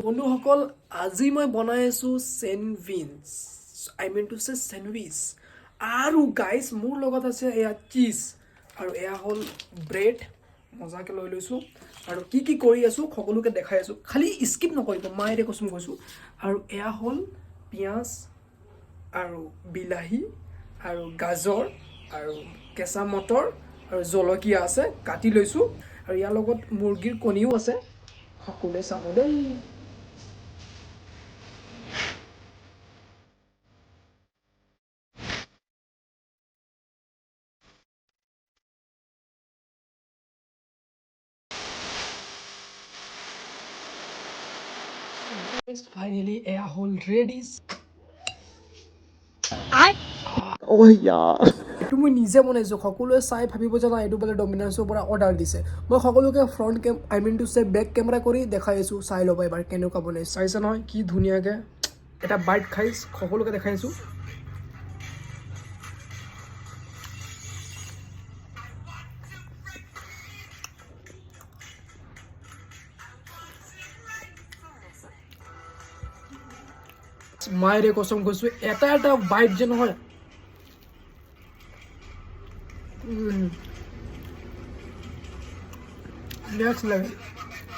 বন্ধুসকল আজি মই বনাই আছোঁ চেণ্ডউইচ আৰু গাইজ মোৰ লগত আছে এয়া চীজ আৰু এয়া হ'ল ব্ৰেড মজাকৈ লৈ লৈছোঁ আৰু কি কি কৰি আছোঁ সকলোকে দেখাই আছোঁ খালি স্কিপ নকৰিব মায়েৰে কচম কৈছোঁ আৰু এয়া হ'ল পিঁয়াজ আৰু বিলাহী আৰু গাজৰ আৰু কেঁচা মটৰ আৰু জলকীয়া আছে কাটি লৈছোঁ আৰু ইয়াৰ লগত মুৰ্গীৰ কণীও আছে সকলোৱে চাব দেই ফাইনেলি এয়া হ'ল ৰেডি এইটো মই নিজে বনাইছোঁ সকলোৱে চাই ভাবিব যে নাই এইটো বোলে ডমিন'ছৰ পৰা অৰ্ডাৰ দিছে মই সকলোকে বেক কেমেৰা কৰি দেখাই আছোঁ চাই ল'ব এবাৰ কেনেকুৱা বনাইছোঁ চাইছে নহয় কি ধুনীয়াকৈ এটা বাইট খাই সকলোকে দেখাইছোঁ মায়েৰে কচম কৈছোঁ এটা এটা বাইট যে নহয় নেক্সট লেভেল